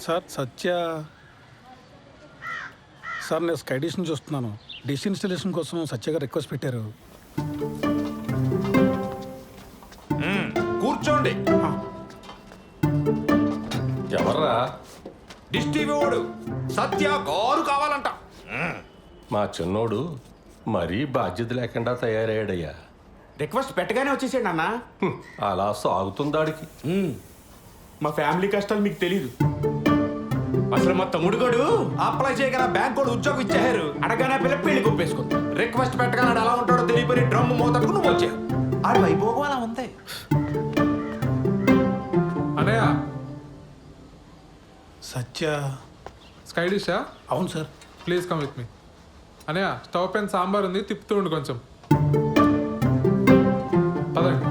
Sir సత్య sir నేను sky dish నుంచి వస్తున్నాను. డిష్ ఇన్స్టలేషన్ కోసం సత్య గారు రిక్వెస్ట్ పెట్టారు. కూర్చోండి. ఎవర్రా? డిష్ టీవీ వాడు సత్య కారు కావాలంట. మా చిన్నోడు మరీ బాధ్యత లేకుండా తయారయ్యాడయ్యా. రిక్వెస్ట్ పెట్టగానే వచ్చేసాడు అన్న. అలా సాగుతుందాడికి. మా ఫ్యామిలీ కష్టాలు మీకు తెలీదు. అసలు మా తమ్ముడు గడు అప్లై చేయగల బ్యాంక్ కూడా ఉద్యోగం ఇచ్చారు. అడగానే పిల్ల పెళ్లి కుప్పేసుకుంది. రిక్వెస్ట్ పెట్టగానే అలా ఉంటాడో తెలియపోయి డ్రమ్ మోతడుకు నువ్వు వచ్చావు. ఆడి వైభోగం అలా ఉంది. అనయ్య సత్య స్కై డిషా? అవును sir. Please come with me. అనయ్య స్టవ్ పైన సాంబార్ ఉంది, తిప్పుతూ ఉండు కొంచెం. పదండి.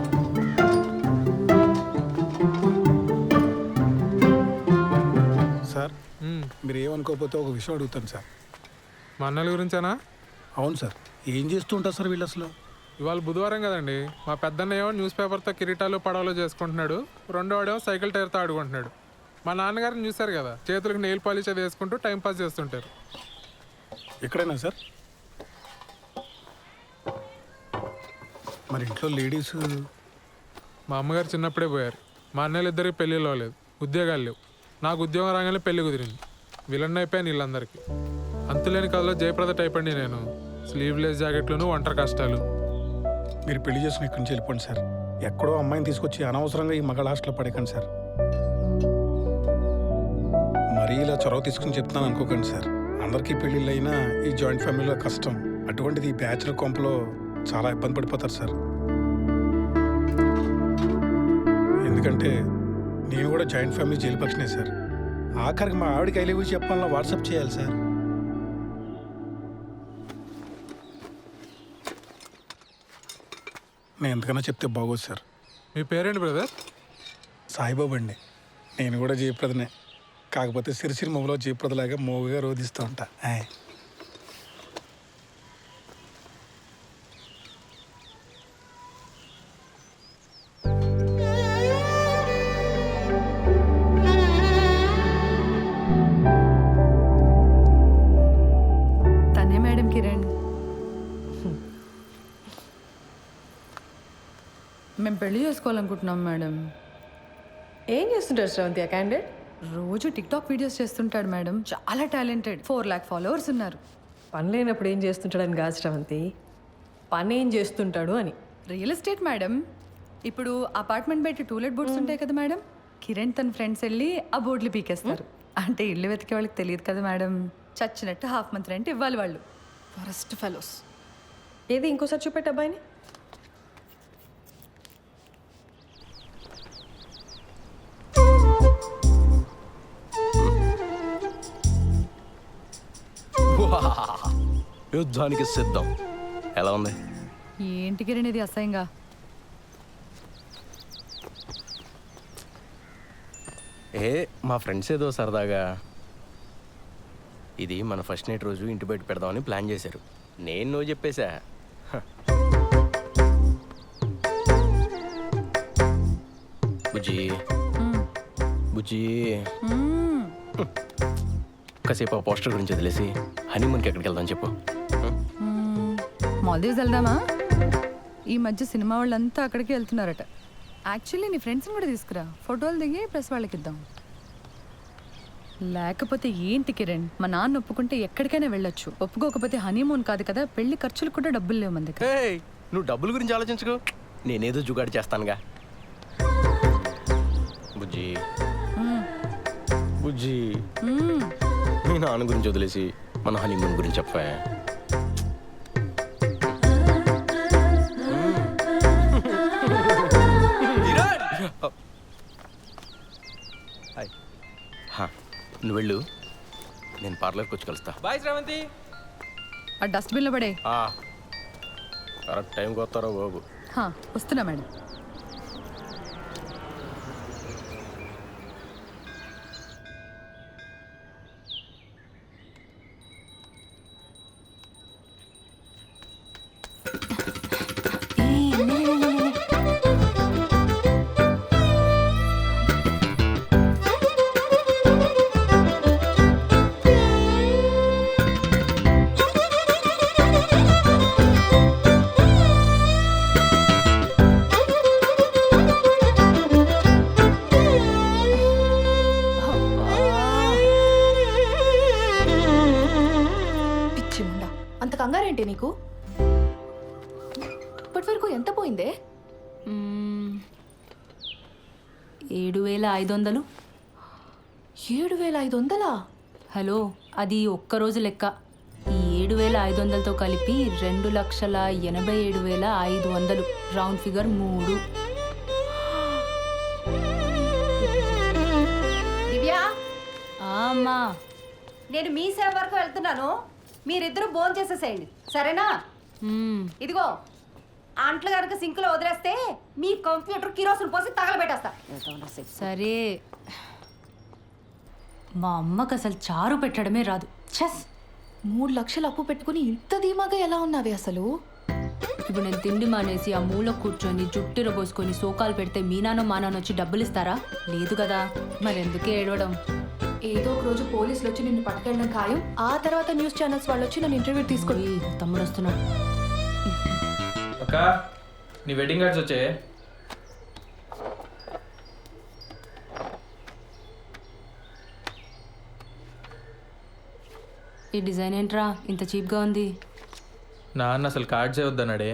సార్ మీరు ఏమనుకోకపోతే ఒక విషయం అడుగుతాను సార్. మా అన్నల గురించేనా? అవును సార్. ఏం చేస్తూ ఉంటారు సార్ వీళ్ళు అసలు? ఇవాళ బుధవారం కదండి. మా పెద్దన్న ఏమో న్యూస్ పేపర్తో కిరీటాలు పడవలు చేసుకుంటున్నాడు, రెండో వాడేమో సైకిల్ టైర్తో ఆడుకుంటున్నాడు. మా నాన్నగారిని చూశారు కదా, చేతులకు నెయిల్ పాలిష్ అది వేసుకుంటూ టైంపాస్ చేస్తుంటారు. ఎక్కడైనా సార్? మరి ఇంట్లో లేడీస్? మా అమ్మగారు చిన్నప్పుడే పోయారు. మా అన్నలు ఇద్దరికి పెళ్ళిళ్ళు అవ్వలేదు, ఉద్యోగాలు లేవు. నాకు ఉద్యోగం రాగానే పెళ్లి కుదిరింది. విలన్ అయిపోయాను వీళ్ళందరికీ. అంతులేని కథలో జయప్రద టైప్ అండి నేను. స్లీవ్లెస్ జాకెట్లను, ఒంటరి కష్టాలు. మీరు పెళ్లి చేసుకుని ఇక్కడి నుంచి వెళ్ళిపోండి సార్. ఎక్కడో అమ్మాయిని తీసుకొచ్చి అనవసరంగా ఈ మగాళ్ళ హాస్టల్లో పడేకండి సార్. మరీ ఇలా చొరవ తీసుకుని చెప్తున్నాను అనుకోకండి సార్. అందరికీ పెళ్ళిళ్ళు అయినా ఈ జాయింట్ ఫ్యామిలీలో కష్టం. అటువంటిది ఈ బ్యాచులర్ కొంపలో చాలా ఇబ్బంది పడిపోతారు సార్. ఎందుకంటే నేను కూడా జాయింట్ ఫ్యామిలీ జైలు పక్షనే సార్. ఆఖరికి మా ఆవిడకి ఐ లవ్ యూ చెప్పాలన్నా వాట్సాప్ చేయాలి సార్. నేను ఎంతకన్నా చెప్తే బాగోదు సార్. మీ పేరేంటి బ్రదర్? సాయిబాబు అండి. నేను కూడా జయప్రదనే, కాకపోతే సిరిసిరి మొబలో జయప్రదలాగా మోగుగా రోధిస్తూ ఉంటా. తనే మేడం కిరణ్. మేము పెళ్లి చేసుకోవాలనుకుంటున్నాం మేడం. ఏం చేస్తుంటారు శ్రవంతి ఆ క్యాండిడేట్? రోజు టిక్టాక్ వీడియోస్ చేస్తుంటాడు మేడం. చాలా టాలెంటెడ్. 4 lakh ఫాలోవర్స్ ఉన్నారు. పని లేనప్పుడు ఏం చేస్తుంటాడని కాదు శ్రవంతి, పని ఏం చేస్తుంటాడు అని. Real estate madam. ఇప్పుడు అపార్ట్మెంట్ బయట టూలెట్ బోర్డ్స్ ఉంటాయి కదా మేడం, కిరణ్ తన ఫ్రెండ్స్ వెళ్ళి ఆ బోర్డులు పీకేస్తారు. అంటే ఇల్లు వెతికే వాళ్ళకి తెలియదు కదా మేడం. చచ్చినట్టు హాఫ్ మంత్ రెంట్ ఇవ్వాలి వాళ్ళు. Forest fellows. ఏది ఇంకోసారి చూపెట్టు అబ్బాయిని. యుద్ధానికి సిద్ధం. ఎలా ఉంది? ఏంటి కిరణ్ ఇది అసహ్యంగా? మా ఫ్రెండ్స్ ఏదో సరదాగా ఇది మన ఫస్ట్ నైట్ రోజు ఇంటి బయట పెడదామని ప్లాన్ చేశారు. నేను నువ్వు చెప్పేశా. బుజ్జి బుజ్జి కాసేపు ఆ పోస్టర్ గురించి వదిలేసి హనీమూన్కి ఎక్కడికి వెళ్దాం చెప్పు. మాల్దీవ్స్ వెళ్దామా? ఈ మధ్య సినిమా వాళ్ళంతా అక్కడికి వెళ్తున్నారట. యాక్చువల్లీ నీ ఫ్రెండ్స్ని కూడా తీసుకురా, ఫోటోలు దిగి ప్రెస్ వాళ్ళకి ఇద్దాం. లేకపోతే ఏంటి కిరణ్, మా నాన్న ఒప్పుకుంటే ఎక్కడికైనా వెళ్ళొచ్చు, ఒప్పుకోకపోతే హనీమూన్ కాదు కదా, పెళ్లి ఖర్చులు కూడా డబ్బులు లేవు మన దగ్గర. నువ్వు డబ్బుల గురించి ఆలోచించుకో, నేనేదో జుగాడు చేస్తానుగా. బుజ్జి బుజ్జి మీ నాన్న గురించి వదిలేసి మన హనీమూన్ గురించి చెప్పా. నువ్వు వెళ్ళు, నేను పార్లర్కి వచ్చి కలుస్తా. బాయ్ శ్రవంతి. ఆ డస్ట్బిన్లో పడే. కరెక్ట్ టైంకి వస్తారో బాబు. వస్తున్నా మేడం. కంగారేంటి నీకు? ఇప్పటి వరకు ఎంత పోయిందే? 7,500. 7,500? హలో, అది ఒక్కరోజు లెక్క. ఈ 7,500తో కలిపి 2,87,500. Round figure 3. దివ్య, అమ్మా, నేను మీ సేవ వరకు వెళ్తున్నాను. మీరిద్దరూ భోజనం చేసేసేయండి, సరేనా? ఇదిగో అంట్లు కనుక సింకులో వదిలేస్తే మీ కంప్యూటర్ కిరోసిన్ పోసి తగలబెట్టేస్తా. సరే. మా అమ్మకు అసలు చారు పెట్టడమే రాదు. ఛస్! 3 లక్షలు అప్పు పెట్టుకుని ఇంత ధీమాగా ఎలా ఉన్నావే అసలు? ఇప్పుడు నేను తిండి మానేసి ఆ మూల కూర్చొని జుట్టిర పోసుకొని సోకాలు పెడితే మీ నాన్న మా నాన్న వచ్చి డబ్బులు ఇస్తారా? లేదు కదా, మరెందుకే ఏడవడం? ఏదో ఒక రోజు పోలీసులు వచ్చి నిన్ను పట్టుకెళ్ళడం ఖాయం. ఆ తర్వాత న్యూస్ ఛానల్స్ వాళ్ళు వచ్చి నన్ను ఇంటర్వ్యూ తీసుకొని. తమ్ముడు వస్తున్నాడు. అక్క, నీ వెడ్డింగ్ కార్డ్స్ వచ్చాయి. ఈ డిజైన్ ఏంట్రా ఇంత చీప్గా ఉంది? నాన్న అసలు కార్డ్సే వద్దన్నాడే.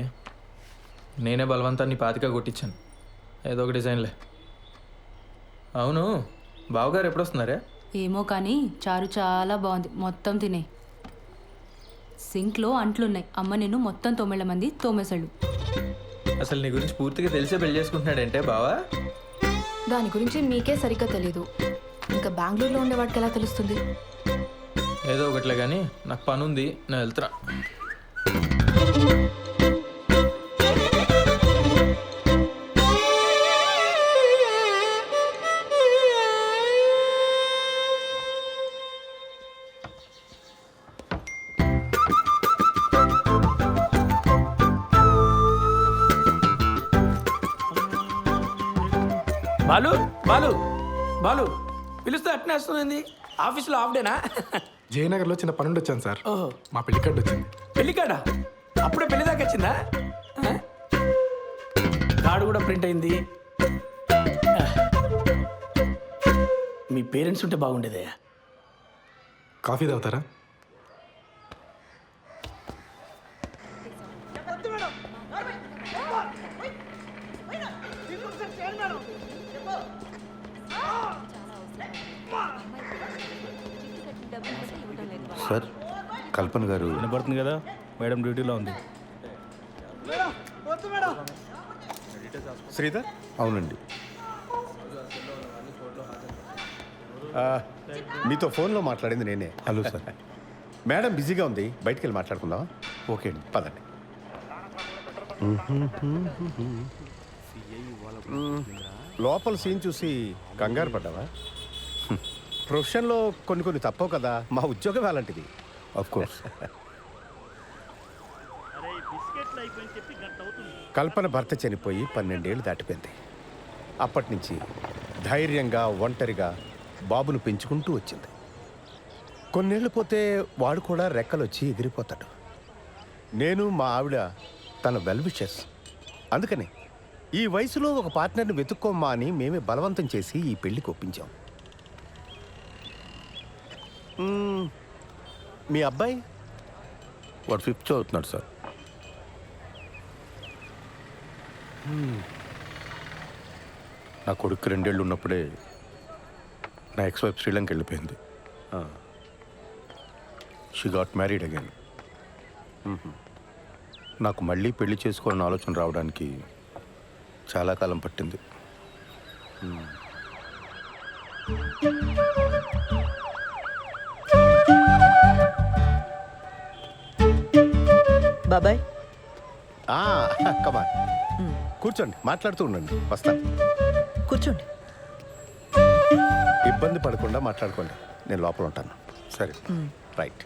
నేనే బలవంతాన్ని పాతిక కొట్టించాను. ఏదో ఒక డిజైన్లే. అవును, బావగారు ఎప్పుడు వస్తున్నారే? ఏమో కానీ చారు చాలా బాగుంది. మొత్తం తినే. సింక్లో అంట్లున్నాయి. అమ్మ నిన్ను మొత్తం 9 మంది తోమేశాడు. అసలు నీ గురించి పూర్తిగా తెలిసే పెళ్లి చేసుకుంటున్నాడంటే బావా? దాని గురించి మీకే సరిగ్గా తెలీదు. ఇంకా బెంగళూరులో ఉండేవాడికి ఎలా తెలుస్తుంది? ఏదో ఒకట్లే కానీ నాకు పని ఉంది, నేను వెళ్తున్నా. బాలు బాలు బాలు పిలుస్తే అట్నే వస్తుంది. ఆఫీస్లో హాఫ్ డేనా? జయనగర్లో చిన్న పని ఉండి వచ్చాను సార్. ఓహో, మా పెళ్లి కార్డు వచ్చింది. పెళ్లి కాడా? అప్పుడే పెళ్లి దాకా వచ్చిందా? కార్డు కూడా ప్రింట్ అయింది. మీ పేరెంట్స్ ఉంటే బాగుండేదే. కాఫీ తాగుతారా? సార్, కల్పన గారు వినపడుతుంది కదా, మేడం డ్యూటీలో ఉంది. శ్రీధర్? అవునండి. మీతో ఫోన్లో మాట్లాడింది నేనే. Hello sir. మేడం బిజీగా ఉంది, బయటికి వెళ్ళి మాట్లాడుకుందామా? ఓకే అండి, పదండి. లోపల సీన్ చూసి కంగారు పడ్డావా? ప్రొఫెషన్లో కొన్ని తప్పవు కదా, మా ఉద్యోగం అలాంటిది. Of course. కల్పన భర్త చనిపోయి 12 ఏళ్ళు దాటిపోయింది. అప్పటి నుంచి ధైర్యంగా ఒంటరిగా బాబును పెంచుకుంటూ వచ్చింది. కొన్నేళ్ళు పోతే వాడు కూడా రెక్కలొచ్చి ఎగిరిపోతాడు. నేను మా ఆవిడ తన వెల్ విషెస్. అందుకని ఈ వయసులో ఒక పార్ట్నర్ని వెతుక్కోమ్మా అని మేమే బలవంతం చేసి ఈ పెళ్లికి ఒప్పించాం. మీ అబ్బాయి? వాడు 5th చదువుతున్నాడు సార్. నా కొడుకు 2 ఏళ్ళు ఉన్నప్పుడే నా ఎక్స్-వైఫ్ శ్రీలంక వెళ్ళిపోయింది. She got married again. నాకు మళ్ళీ పెళ్లి చేసుకోవాలని ఆలోచన రావడానికి చాలా కాలం పట్టింది. బాబాయ్, కమా, కూర్చోండి, మాట్లాడుతూ ఉండండి, వస్తాను. కూర్చోండి. ఇబ్బంది పడకుండా మాట్లాడుకోండి, నేను లోపల ఉంటాను. సరే, రైట్.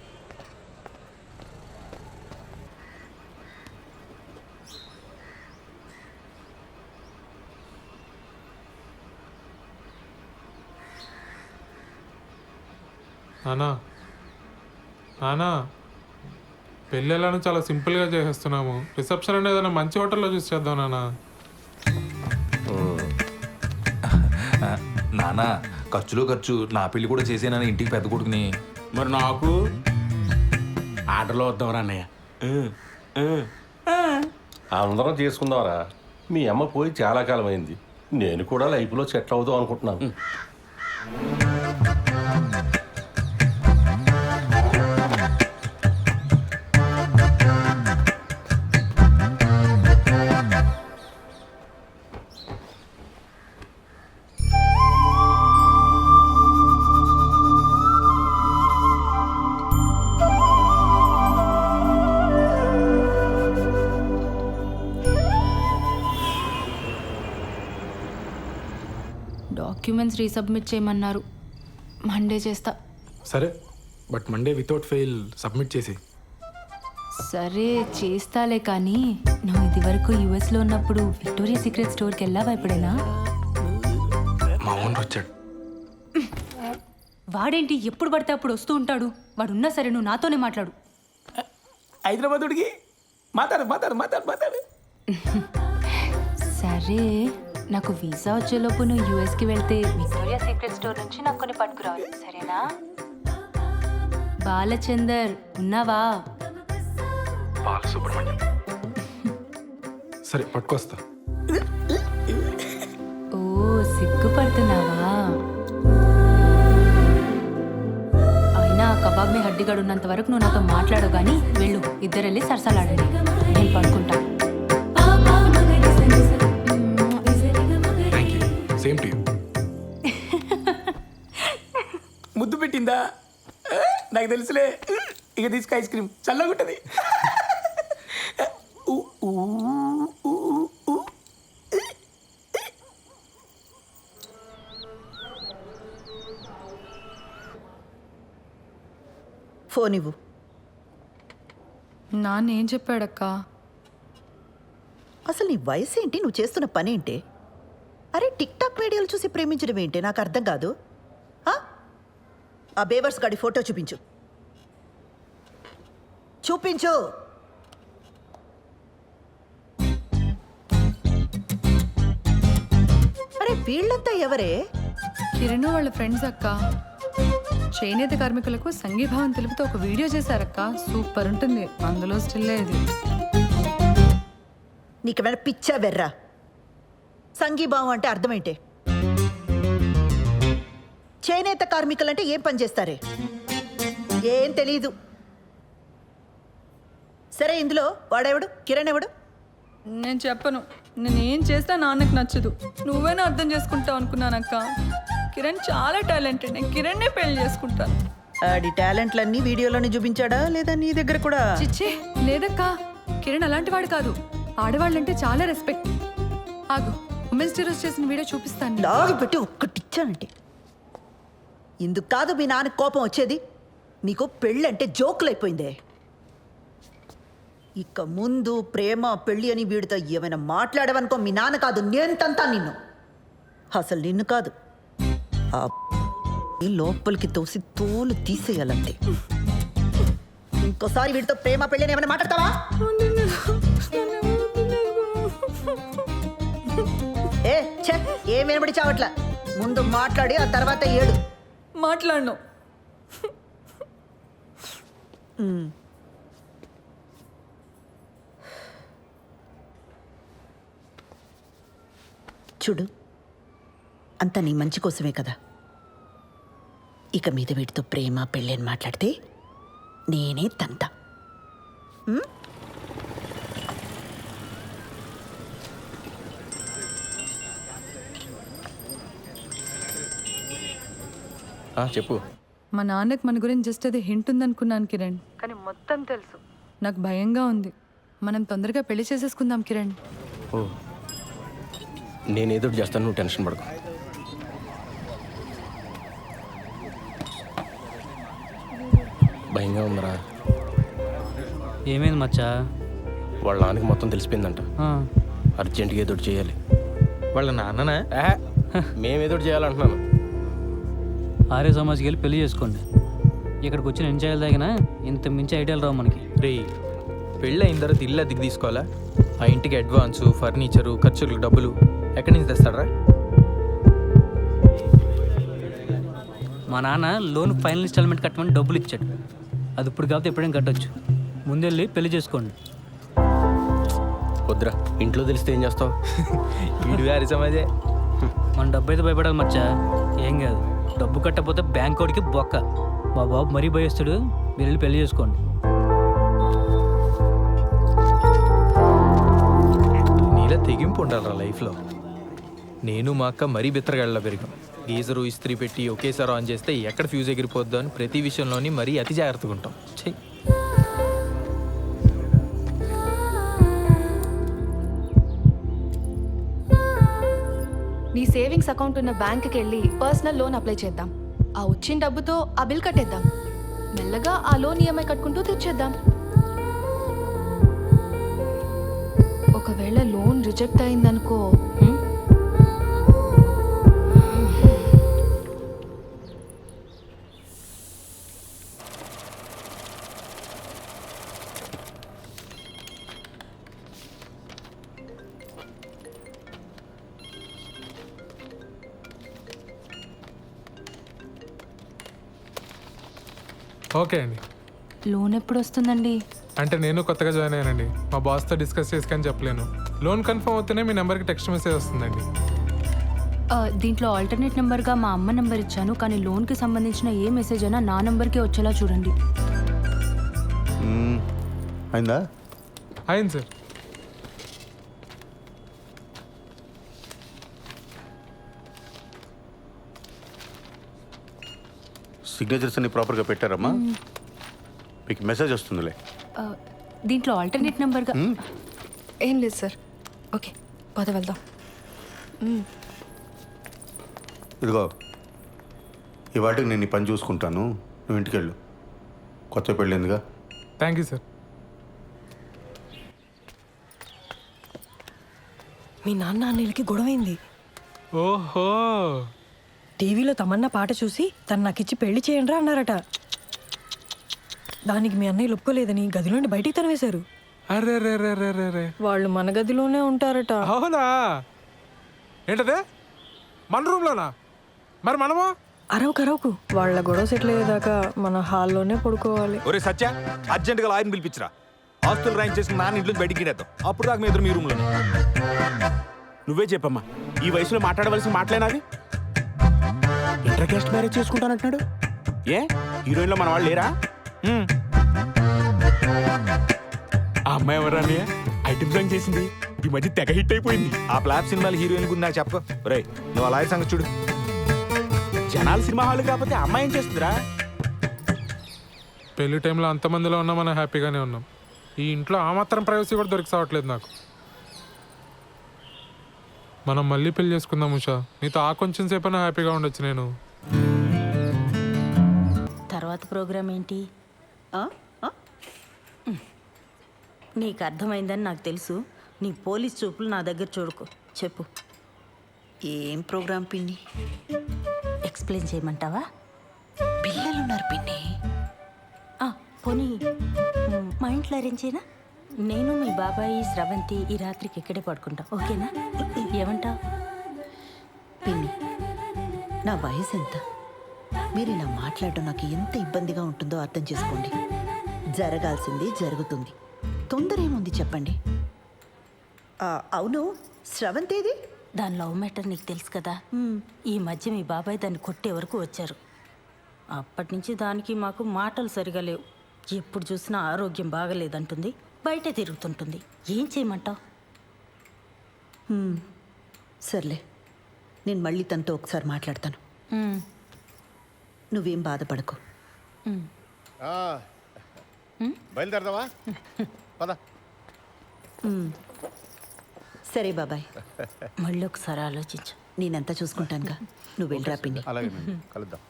నానా నానా, పెళ్ళి ఎలానో చాలా సింపుల్గా చేసేస్తున్నాము. రిసెప్షన్ అనేది ఏదైనా మంచి హోటల్లో చూసి చేద్దాం నానా. నానా, ఖర్చులో ఖర్చు నా పెళ్లి కూడా చేసేనా ఇంటికి పెద్ద కొడుకుని. మరి నాకు ఆర్డర్లో వద్దాం అన్నయ్య. అందరం చేసుకుందాంరా. మీ అమ్మ పోయి చాలా కాలం అయింది. నేను కూడా లైఫ్లో సెటిల్ అవుదాం అనుకుంటున్నాను. డాక్యుమెంట్స్ రీసబ్మిట్ చేయమన్నారు. మండే చేస్తా. సరే, but Monday without fail submit చేసి. సరే చేస్తాలే, కానీ నువ్వు ఇది వరకు యుఎస్లో ఉన్నప్పుడు విక్టోరియా సీక్రెట్ స్టోర్కి వెళ్ళావా ఎప్పుడైనా? మా ఓనర్ వచ్చాడు. వాడేంటి ఎప్పుడు పడితే అప్పుడు వస్తూ ఉంటాడు? వాడున్నా సరే నువ్వు నాతోనే మాట్లాడు. హైదరాబాద్ ఉడికి మాట్లాడు మాట్లాడు మాట్లాడు మాట్లాడు. సరే, నాకు వీసా వచ్చేలోపు నువ్వు యూఎస్కి వెళ్తే విక్టోరియా సీక్రెట్ స్టోర్ నుంచి నాకు కొన్ని పట్టుకురావాలి, సరేనా? బాలచందర్ ఉన్నావా? బాలసుబ్రహ్మణ్యం. సరే పట్టుకొస్తా. ఓ సిగ్గుపడుతున్నావా? అయినా కబాబ్ మీ హడ్డిగాడు ఉన్నంత వరకు నువ్వు నాతో మాట్లాడు, కానీ వెళ్ళు, ఇద్దరు వెళ్ళి సరసాలాడండి, నేను పడుకుంటా. Same to you. ముద్దు పెట్టిందా? నాకు తెలుసులే. ఇక తీసుకు ఐస్ క్రీమ్ చల్లగా ఉంటుంది. ఫోన్ ఇవ్వు. నాన్న ఏం చెప్పాడక్క? అసలు నీ వయసు ఏంటి? నువ్వు చేస్తున్న పని ఏంటి? అరే టిక్ టాక్ వీడియోలు చూసి ప్రేమించడం ఏంటి? నాకు అర్థం కాదు. ఆ బేవర్స్ గాడి ఫోటో చూపించు. చూపించు. అరే వీళ్ళంతా ఎవరే? కిరణ్ వాళ్ళ ఫ్రెండ్స్ అక్క. చేనేత కార్మికులకు సంఘీభావం తెలుపుతూ ఒక వీడియో చేశారక్క, సూపర్ ఉంటుంది. అందులో స్టిల్ ఇది. నీకేమైనా పిచ్చా వెర్రా? సంఘీభావం అంటే అర్థమేంటే? చేనేత కార్మికులంటే ఏం పని చేస్తారే? ఏం తెలీదు. సరే, ఇందులో వాడెవడు? కిరణ్ ఎవడు? నేను చెప్పను. నేనేం చేసినా నాన్నకు నచ్చదు. నువ్వేనా అర్థం చేసుకుంటావు అనుకున్నానక్క. కిరణ్ చాలా టాలెంటెడ్. నేను కిరణ్నే పెళ్లి చేసుకుంటాను. ఆడి టాలెంట్లన్నీ వీడియోలోనే చూపించాడా లేదా నీ దగ్గర కూడా? చిచ్చే లేదక్క, కిరణ్ అలాంటి వాడు కాదు. ఆడవాళ్ళంటే చాలా రెస్పెక్ట్. ఆగు, ఉమెన్స్ డే రోజు చేసిన వీడియో చూపిస్తాను. లాగి పెట్టి ఒక్కటిచ్చానంటే ఇందుకు కాదు మీ నాన్న కోపం వచ్చేది. నీకు పెళ్ళంటే జోకులైపోయిందే. ఇక ముందు ప్రేమ పెళ్ళి అని వీడితో ఏమైనా మాట్లాడవనుకో, మీ నాన్న కాదు నేను తంతా నిన్ను. అసలు నిన్ను కాదు, ఆ లోపలికి తోసి తోలు తీసేయాలంతే. ఇంకోసారి వీడితో ప్రేమ పెళ్ళి అని ఏమైనా మాట్లాడతావా? ఏ ఛే, ఏం వినబడి చావట్లా. ముందు మాట్లాడి ఆ తర్వాత ఏడు. మాట్లాడను. చూడు, అంతా నీ మంచి కోసమే కదా. ఇక మీద వీటితో ప్రేమ పెళ్ళి అని మాట్లాడితే నేనే తంతా. చెప్పు. మా నాన్నకి మన గురించి జస్ట్ అది హింట్ ఉందనుకున్నాను కిరణ్, కానీ మొత్తం తెలుసు. నాకు భయంగా ఉంది. మనం తొందరగా పెళ్లి చేసేసుకుందాం కిరణ్. ఓ, నేనేదో చేస్తాను, నువ్వు టెన్షన్ పడకు. భయంగా ఉందరా. ఏమైంది మచ్చా? వాళ్ళ నాన్నకి మొత్తం తెలిసిపోయిందంట. అర్జెంటుగా ఏదో చేయాలి. వాళ్ళ నాన్ననా? మేమేదో చేయాలంటున్నాను. ఆర్య సమాజ్కి వెళ్ళి పెళ్లి చేసుకోండి. ఇక్కడికి వచ్చి నేను చేయాలి తగిన ఇంత మించి ఐడియాలు రావు మనకి. రే, పెళ్ళి అయిన తర్వాత ఇల్లు అద్దెకి తీసుకోవాలా? ఆ ఇంటికి అడ్వాన్సు, ఫర్నిచరు, ఖర్చులకు డబ్బులు ఎక్కడి నుంచి తెస్తాడరా? మా నాన్న లోన్ ఫైనల్ ఇన్స్టాల్మెంట్ కట్టమని డబ్బులు ఇచ్చాడు. అది ఇప్పుడు కాబట్టి ఎప్పుడైనా కట్టొచ్చు. ముందెళ్ళి పెళ్లి చేసుకోండి. వద్దురా, ఇంట్లో తెలిస్తే ఏం చేస్తావు? వీడు గారి సమాజే. మన డబ్బు అయితే భయపడాలి మచ్చా. ఏం కాదు, డబ్బు కట్టకపోతే బ్యాంక్ వాడికి బొక్క. మా బాబు మరీ భయస్తుడు, మీరు వెళ్ళి పెళ్లి చేసుకోండి. నీలా తెగింపు ఉండాలరా లైఫ్లో. నేను మా అక్క మరీ బిత్తరగాళ్ళ పెరిగాం. గీజరు ఇస్త్రీ పెట్టి ఒకేసారి ఆన్ చేస్తే ఎక్కడ ఫ్యూజ్ ఎగిరిపోద్దో అని ప్రతి విషయంలోని మరీ అతి జాగ్రత్తగా ఉంటాం. చెయ్యి. నీ సేవింగ్స్ అకౌంట్ ఉన్న బ్యాంక్కి వెళ్ళి పర్సనల్ లోన్ అప్లై చేద్దాం. ఆ వచ్చిన డబ్బుతో ఆ బిల్ కట్టేద్దాం. మెల్లగా ఆ లోన్ ఈఎంఐ కట్టుకుంటూ తీర్చేద్దాం. ఒకవేళ లోన్ రిజెక్ట్ అయిందనుకో, ఓకే అండి. లోన్ ఎప్పుడు వస్తుందండి? అంటే నేను కొత్తగా జాయిన్ అయ్యానండి. మా బాస్తో డిస్కస్ చేసుకొని చెప్పలేను. లోన్ కన్ఫర్మ్ అవుతూనే మీ నెంబర్కి టెక్స్ట్ మెసేజ్ వస్తుందండి. దీంట్లో ఆల్టర్నేట్ నెంబర్గా మా అమ్మ నెంబర్ ఇచ్చాను, కానీ లోన్కి సంబంధించిన ఏ మెసేజ్ అయినా నా నెంబర్కే వచ్చేలా చూడండి. అయిందా? అయింది సార్. సిగ్నేచర్స్ అన్ని ప్రాపర్గా పెట్టారమ్మా? మీకు మెసేజ్ వస్తుందిలే. దీంట్లో ఆల్టర్నేట్ నెంబర్గా ఏం లేదు సార్. ఓకే, పద వెళ్దాం. ఇదిగో, ఈ వాటికి నేను ఈ పని చూసుకుంటాను, నువ్వు ఇంటికి వెళ్ళు. కొత్త పెళ్ళిందిగా. Thank you sir. మీ నాన్న అన్నయ్యలకి గొడవైంది. ఓహో, టీవీలో తమన్నా పాట చూసి తను నాకిచ్చి పెళ్లి చేయండి అన్నారట. దానికి మీ అన్నయ్య ఒప్పుకోలేదని గదిలోండి బయటికి తనవేశారు. అరే రే రే రే రే రే. వాళ్ళు మన గదిలోనే ఉంటారట. అవునా? ఏంటదే, మన రూమ్లోనా? మరి మనము అరవకు వాళ్ళ గొడవ సెటిల్ అయ్యేదాకా మన హాల్లోనే పడుకోవాలి. ఒరే సత్య, అర్జెంటుగా లాయర్ని పిలిపించరా. ఆస్తులు రైన్ చేసి నాన్న ఇంట్లో బయటికి గిడేద్దాం. అప్పుడు దాకా మీ ఎదురు మీ రూమ్లో. నువ్వే చెప్పమ్మా, ఈ వయసులో మాట్లాడవలసిన మాటలేనాది? ఇంటర్ కాస్ట్ మ్యారేజ్ చేసుకుంటానంటున్నాడు. ఏ హీరోయిన్లో మన వాళ్ళు లేరా? ఆ అమ్మాయి ఎవరా అన్నయ్య? ఐటమ్ సాంగ్ చేసింది, ఈ మధ్య తెగ హిట్ అయిపోయింది. ఆ ఫ్లాప్ సినిమాలు హీరోయిన్ గురించి నాకు చెప్ప. రే, నువ్వు ఆ లాయర్ సంగతి చూడు. జనాలు సినిమా హాల్ కాకపోతే అమ్మాయి ఏం చేస్తుందిరా? పెళ్లి టైంలో అంతమందిలో ఉన్నా మనం హ్యాపీగానే ఉన్నాం. ఈ ఇంట్లో ఆ మాత్రం ప్రైవసీ కూడా దొరికి సావట్లేదు నాకు. మనం మళ్ళీ పెళ్లి చేసుకుందాం ఉషా. నీతో ఆ కొంచెం సేపైనా హ్యాపీగా ఉండొచ్చు. నేను తర్వాత ప్రోగ్రామ్ ఏంటి? నీకు అర్థమైందని నాకు తెలుసు. నీ పోలీస్ చూపులు నా దగ్గర చూడుకో. చెప్పు, ఏం ప్రోగ్రామ్ పిన్ని? ఎక్స్ప్లెయిన్ చేయమంటావా? పిల్లలున్నారు పిన్ని. పోనీ మా ఇంట్లో అరేంజ్ చేయనా? నేను మీ బాబాయి స్రవంతి ఈ రాత్రికి ఇక్కడే పడుకుంటాం, ఓకేనా? ఏమంటావు? పిన్ని, నా వయసు ఎంత? మీరు ఇలా మాట్లాడడం నాకు ఎంత ఇబ్బందిగా ఉంటుందో అర్థం చేసుకోండి. జరగాల్సింది జరుగుతుంది. తొందర ఏముంది చెప్పండి. అవును, స్రవంతేది? దాని లవ్ మ్యాటర్ నీకు తెలుసు కదా. ఈ మధ్య మీ బాబాయ్ దాన్ని కొట్టే వరకు వచ్చారు. అప్పటి నుంచి దానికి మాకు మాటలు సరిగా లేవు. ఎప్పుడు చూసినా ఆరోగ్యం బాగలేదంటుంది, బయట తిరుగుతుంటుంది. ఏం చేయమంటావు? సర్లే, నేను మళ్ళీ తనతో ఒకసారి మాట్లాడతాను. నువ్వేం బాధపడకు. బయలుదేరదావా? పద. సరే బాబాయ్, మళ్ళీ ఒకసారి ఆలోచించు. నేనంతా చూసుకుంటానుగా, నువ్వు వెళ్ళరా పిన్ని. అలాగే కలుద్దాం.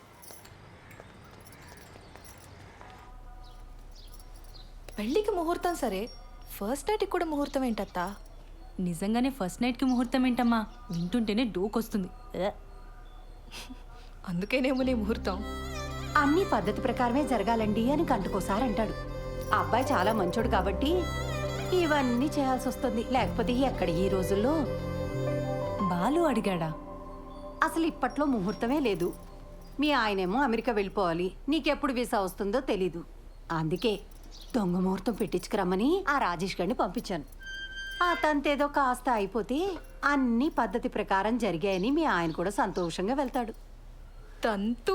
పెళ్ళికి ముహూర్తం సరే, ఫస్ట్ నైట్కి కూడా ముహూర్తం ఏంటత్తా? నిజంగానే ఫస్ట్ నైట్కి ముహూర్తం ఏంటమ్మా? వింటుంటేనే డోకొస్తుంది. అందుకేనేమో నీ ముహూర్తం. అన్ని పద్ధతి ప్రకారమే జరగాలండి అని గంటకోసారి అంటాడు. ఆ అబ్బాయి చాలా మంచోడు కాబట్టి ఇవన్నీ చేయాల్సి వస్తుంది. లేకపోతే ఎక్కడ ఈ రోజుల్లో. బాలు అడిగాడా? అసలు ఇప్పట్లో ముహూర్తమే లేదు. మీ ఆయనేమో అమెరికా వెళ్ళిపోవాలి, నీకెప్పుడు వీసా వస్తుందో తెలీదు. అందుకే దొంగ ముహూర్తం పెట్టించుకురమ్మని ఆ రాజేష్ గారిని పంపించాను. ఆ తంతేదో కాస్త అయిపోతే అన్ని పద్ధతి ప్రకారం జరిగాయని మీ ఆయన కూడా సంతోషంగా వెళ్తాడు. తంతు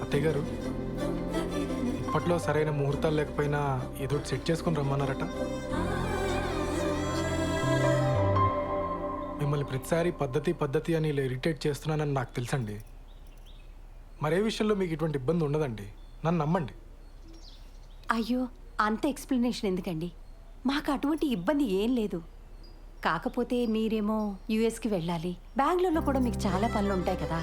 అత్తయ్య గారు, ఇప్పట్లో సరైన ముహూర్తాలు లేకపోయినా ఏదో సెట్ చేసుకుని రమ్మన్నారట. మిమ్మల్ని ప్రతిసారి పద్ధతి పద్ధతి అని ఇలా ఇరిటేట్ చేస్తున్నానని నాకు తెలుసండి. మరే విషయంలో మీకు ఇటువంటి ఇబ్బంది ఉండదండి, నన్ను నమ్మండి. అయ్యో, అంత ఎక్స్ప్లెనేషన్ ఎందుకండి? మాకు అటువంటి ఇబ్బంది ఏం లేదు. కాకపోతే మీరేమో యుఎస్కి వెళ్ళాలి, బెంగళూరులో కూడా మీకు చాలా పనులు ఉంటాయి కదా.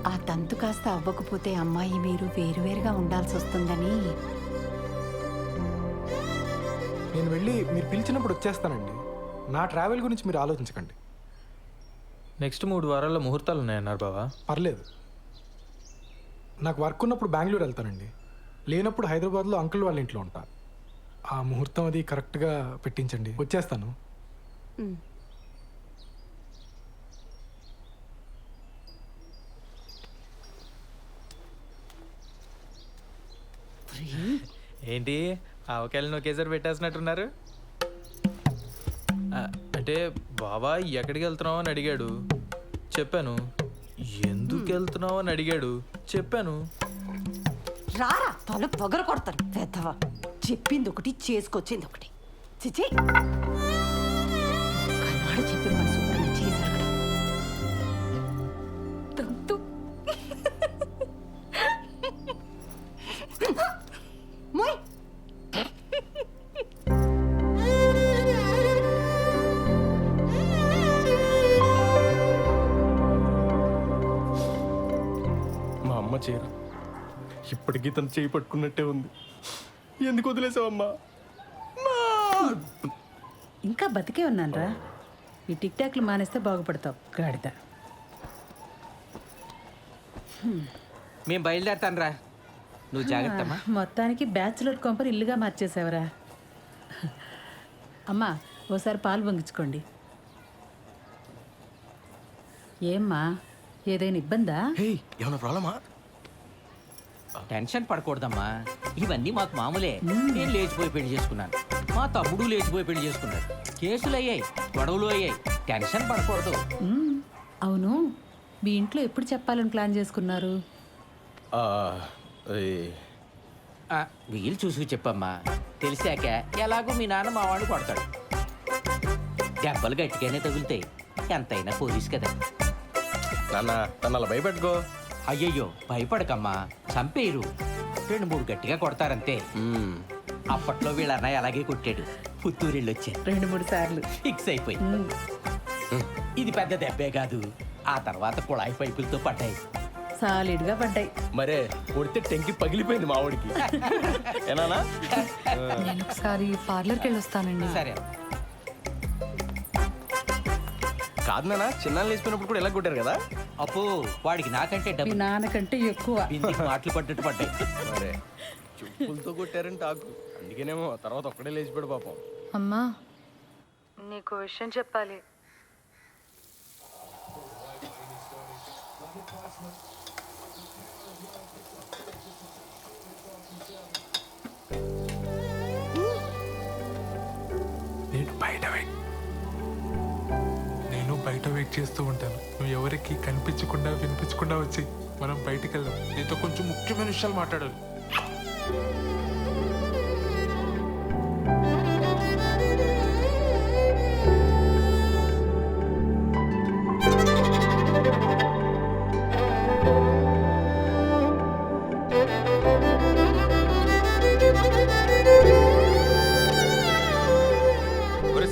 ఆ తంతు కాస్త అవ్వకపోతే అమ్మాయి మీరు వేరువేరుగా ఉండాల్సి వస్తుందని. నేను వెళ్ళి మీరు పిలిచినప్పుడు వచ్చేస్తానండి. నా ట్రావెల్ గురించి మీరు ఆలోచించకండి. నెక్స్ట్ 3 వారాల్లో ముహూర్తాలు ఉన్నాయన్నారు బావా. పర్లేదు, నాకు వర్క్ ఉన్నప్పుడు బెంగళూరు వెళ్తానండి, లేనప్పుడు హైదరాబాద్లో అంకుల్ వాళ్ళ ఇంట్లో ఉంటా. ఆ ముహూర్తం అది కరెక్ట్గా పెట్టించండి, వచ్చేస్తాను. ఏంటి ఆవకాయలను ఒకేసారి పెట్టేసినట్టున్నారు? అంటే బావా ఎక్కడికి వెళ్తున్నావు అని అడిగాడు, చెప్పాను. ఎందుకు వెళ్తున్నావు అని అడిగాడు, చెప్పాను. రారా తల పొగర కొడతాను పెద్దవా. చెప్పింది ఒకటి, చేసుకొచ్చింది ఒకటి. చిచి, కన్నాడు చెప్పిన మన సూపర్గా చేశారు కదా. తంతు మోయ్. మా అమ్మ చీర ఇప్పటికీ తను చేయి పట్టుకున్నట్టే ఉంది. ఎందుకు వదిలేసావమ్మా? ఇంకా బతికే ఉన్నానరా. ఈ టిక్ టాక్లు మానేస్తే బాగుపడతావు గాడిద. మేము బయలుదేరతాను రా, నువ్వు జాగ్రత్తమ్మా. మొత్తానికి బ్యాచులర్ కొంపని ఇల్లుగా మార్చేసావరా. అమ్మా, ఓసారి పాలు పొంగించుకోండి. ఏమ్మా, ఏదైనా ఇబ్బందా? ఏమైనా ప్రాబ్లమా? టెన్షన్ పడకూడదమ్మా, ఇవన్నీ మాకు మామూలే. నేను లేచిపోయి పెళ్లి చేసుకున్నాను, మా తమ్ముడు లేచిపోయి పెళ్లి చేసుకున్నాడు. కేసులు అయ్యాయి, గొడవలు అయ్యాయి. టెన్షన్ పడకూడదు. అవును, మీ ఇంట్లో ఎప్పుడు చెప్పాలని ప్లాన్ చేసుకున్నారు? వీలు చూసుకు చెప్పమ్మా. తెలిసాక ఎలాగో మీ నాన్న మా వాడిని కొడతాడు. దెబ్బలు గట్టిగానే తగులుతాయి, ఎంతైనా పోలీస్ కదా. నాన్న తను అలా భయపెట్టుకో. అయ్యయ్యో, భయపడకమ్మా, చంపేయరు. 2-3 గట్టిగా కొడతారంతే. అప్పట్లో వీళ్ళ అన్నయ్య అలాగే కొట్టాడు. పుత్తూరిళ్ళు వచ్చారు, 2-3 సార్లు ఫిక్స్ అయిపోయి. ఇది పెద్ద దెబ్బే కాదు, ఆ తర్వాత కుళాయి పైపులతో పడ్డాయి. సాలిడ్గా పడ్డాయి. మరే కొడితే టెంకి పగిలిపోయింది మా వాడికి. ఏనానా? నేను ఒకసారి పార్లర్కి వెళ్ళి వస్తానండి. సరే. కాదు నాన్న, చిన్న లేచిపోయినప్పుడు కూడా ఎలా కొట్టారు కదా. అప్పు వాడికి నాకంటే మీ డబ్బు, నాన్నకంటే ఎక్కువ. బిందికి మాటలు పడ్డట్టు పడ్డాయి. మరే చెప్పులతో కొట్టారంటే ఆకు, అందుకేనేమో తర్వాత ఒక్కడే లేచిపోయాడు పాపం. అమ్మా, నీకు విషయం చెప్పాలి. నేను బయట వెయిట్ చేస్తూ ఉంటాను. నువ్వు ఎవరికి కనిపించకుండా వినిపించకుండా వచ్చి మనం బయటికి వెళ్దాం. నీతో కొంచెం ముఖ్యమైన విషయాలు మాట్లాడాలి.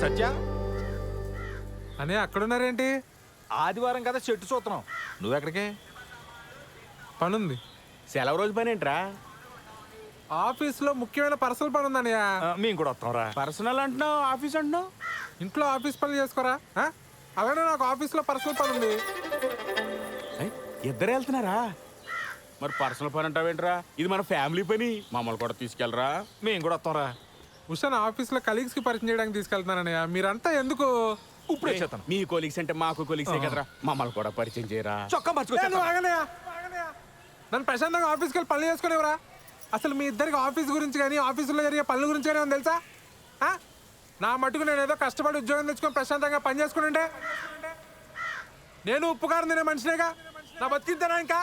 సత్య అనే అక్కడున్నారేంటి? ఆదివారం కదా చెట్టు చూస్తున్నాం, నువ్వెక్కడికే? పనుంది. సెలవు రోజు పని ఏంట్రా? ఆఫీస్లో ముఖ్యమైన పర్సనల్ పని ఉందన్నయ్య. మేము కూడా వస్తాం రా. పర్సనల్ అంటున్నావు, ఆఫీస్ అంటున్నావు. ఇంట్లో ఆఫీస్ పనులు చేసుకోరా? అలానే నాకు ఆఫీస్లో పర్సనల్ పని ఉంది. ఇద్దరే వెళ్తున్నారా? మరి పర్సనల్ పని అంటావేంట్రా? ఇది మన ఫ్యామిలీ పని, మమ్మల్ని కూడా తీసుకెళ్ళరా, మేము కూడా వస్తాం రా. ఉషాన్ ఆఫీస్లో కలీగ్స్కి పరిచయం చేయడానికి తీసుకెళ్తున్నానన్నయ్య. మీరంతా ఎందుకు? ఇప్పుడు వచ్చేస్తాను. మీ కొలీగ్స్ అంటే మాకు కొలీగ్సే కదరా, మమ్మల్ని కూడా పరిచయం చేయరా. చొక్కా నువ్వు ఆగనయ్యా, ఆగనయ్యా. నన్ను ప్రశాంతంగా ఆఫీస్కి వెళ్ళి పనులు చేసుకునేవరా? అసలు మీ ఇద్దరికి ఆఫీస్ గురించి కానీ ఆఫీసులో జరిగే పనుల గురించి కానీ ఏమన్నా తెలుసా? ఆ? నా మటుకు నేను ఏదో కష్టపడి ఉద్యోగం తెచ్చుకొని ప్రశాంతంగా పని చేసుకుంటే నేను ఉప్పు కారం తినే మనిషినేగా, నా బతికిద్దానా ఇంకా?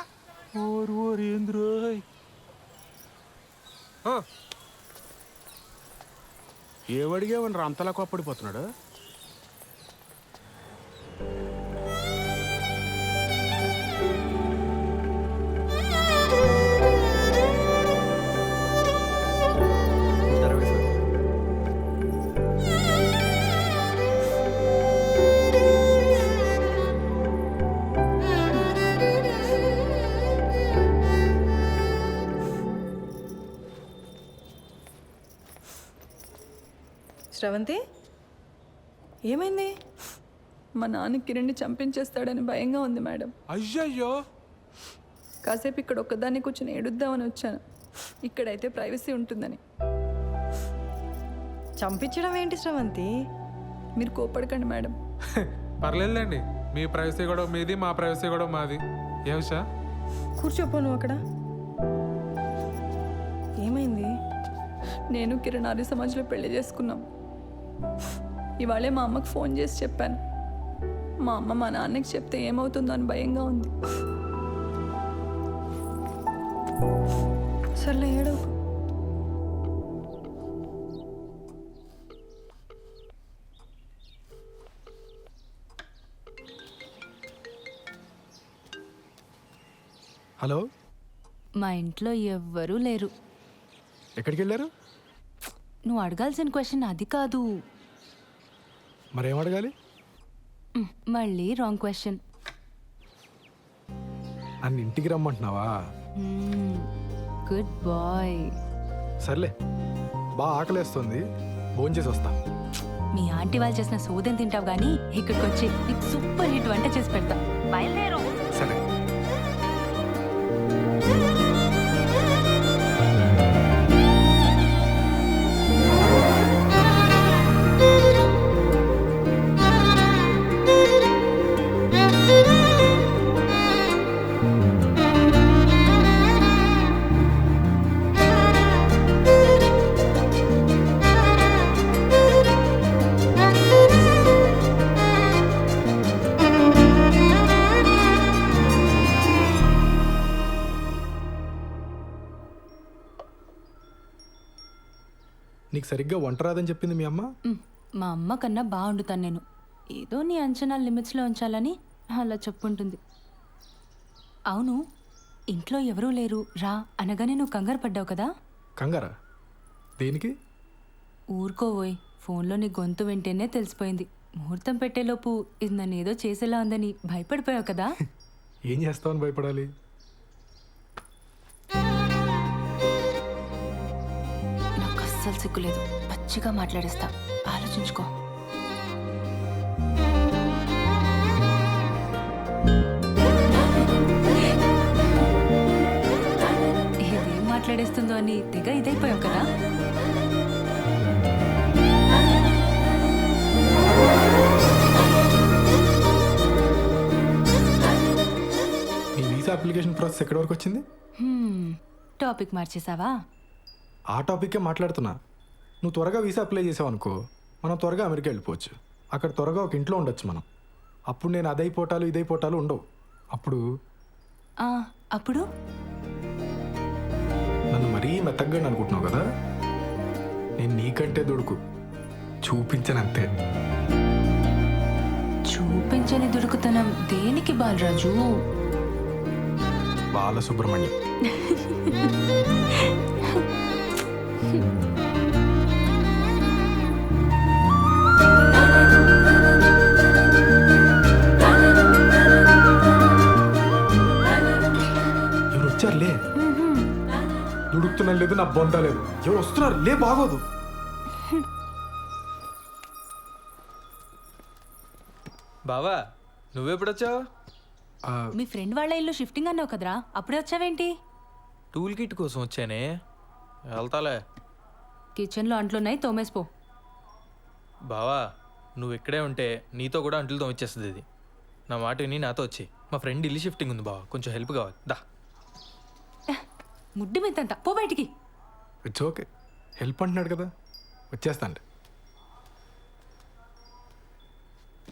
ఏవడిగేవని అంతలా కోప్పడిపోతున్నాడు. శ్రవంతి, ఏమైంది? మా నాన్న కిరణ్ని చంపించేస్తాడని భయంగా ఉంది మేడం. అయ్యయ్యో. కాసేపు ఇక్కడ ఒక్కదాన్ని కూర్చొని ఏడుద్దామని వచ్చాను. ఇక్కడైతే ప్రైవసీ ఉంటుందని. చంపించడం ఏంటి శ్రవంతి? మీరు కోపడకండి మేడం. పర్లేదులేండి, మీ ప్రైవసీ కూడా మీది, మా ప్రైవసీ కూడా మాది. ఏ విషయం? కూర్చోపో నువ్వు అక్కడ. ఏమైంది? నేను కిరణ్ ఆర్య సమాజ్లో పెళ్లి చేసుకున్నాం. ఇవాళే మా అమ్మకు ఫోన్ చేసి చెప్పాను. మా అమ్మ మా నాన్నకి చెప్తే ఏమవుతుందో అని భయంగా ఉంది. సర్లే ఏడవ. హలో, మా ఇంట్లో ఎవ్వరూ లేరు. ఎక్కడికి వెళ్ళారు? నువ్వు అడగాల్సిన క్వశ్చన్ అది కాదు. మరేం అడగాలి? మళ్ళీ రాంగ్ క్వశ్చన్. నన్ను ఇంటికి రమ్మంటున్నావా? Good bye. సర్లే, బాగా ఆకలేస్తుంది, భోంచేసి వస్తా. మీ ఆంటీ వాళ్ళు చేసిన సోదం తింటావు కానీ ఇక్కడికి వచ్చి నీకు సూపర్ హిట్ వంట చేసి పెడతా. బయలుదేరు. సరే. నీకు సరిగ్గా వంట రాదని చెప్పింది మీ అమ్మ? మా అమ్మ కన్నా బాగా వండుతాను నేను. ఏదో నీ అంచనా లిమిట్స్లో ఉంచాలని అలా చెప్పుంటుంది. అవును, ఇంట్లో ఎవరూ లేరు రా అనగానే నువ్వు కంగారు పడ్డావు కదా? కంగారా? దేనికి? ఊరుకోవోయ్, ఫోన్లో నీ గొంతు వింటేనే తెలిసిపోయింది. ముహూర్తం పెట్టేలోపు ఇది నన్ను ఏదో చేసేలా ఉందని భయపడిపోయావు కదా? ఏం చేస్తావని భయపడాలి? నాకు అస్సలు సిగ్గులేదు, పచ్చిగా మాట్లాడేస్తా, ఆలోచించుకో. ఇదేం మాట్లాడేస్తుందో అని తెగ ఇదైపోయావు కదా? నీ వీసా అప్లికేషన్ ప్రాసెస్ ఎక్కడి వరకు వచ్చింది? టాపిక్ మార్చేసావా? ఆ టాపిక్కే మాట్లాడుతున్నా. నువ్వు త్వరగా వీసా అప్లై చేసావు అనుకో, మనం త్వరగా అమెరికా వెళ్ళిపోవచ్చు. అక్కడ త్వరగా ఒక ఇంట్లో ఉండొచ్చు మనం. అప్పుడు నేను అదైపోటాలు ఇదైపోటాలు ఉండవు. అప్పుడు అప్పుడు నన్ను మరీ మెత్తగా అనుకుంటున్నావు కదా? నేను నీకంటే దుడుకు చూపించనంతే. చూపించని దుడుకుతనం దేనికి బాలరాజు? బాలసుబ్రహ్మణ్యం. ఎవరు వచ్చారులే? దుడుకుతున్నా లేదు, నా బొంద లేదు. ఎవరు వస్తున్నారు లే, బాగోదు. బావా, నువ్వెప్పుడొచ్చావు? మీ ఫ్రెండ్ వాళ్ళ ఇల్లు షిఫ్టింగ్ అన్నావు కదరా, అప్పుడే వచ్చావేంటి? టూల్ కిట్ కోసం వచ్చానే, వెళ్తాలే. కిచెన్లో అంట్లున్నాయి, తోమేసిపో. బావా, నువ్వు ఇక్కడే ఉంటే నీతో కూడా అంటులతో వచ్చేస్తుంది ఇది. నా మాట విని నాతో వచ్చి మా ఫ్రెండ్ ఇల్లు షిఫ్టింగ్ ఉంది బావ, కొంచెం హెల్ప్ కావాలి. దా. ముడ్డు మీద పో బయటికి. ఇట్స్ ఓకే, హెల్ప్ అంటున్నాడు కదా, వచ్చేస్తాండి.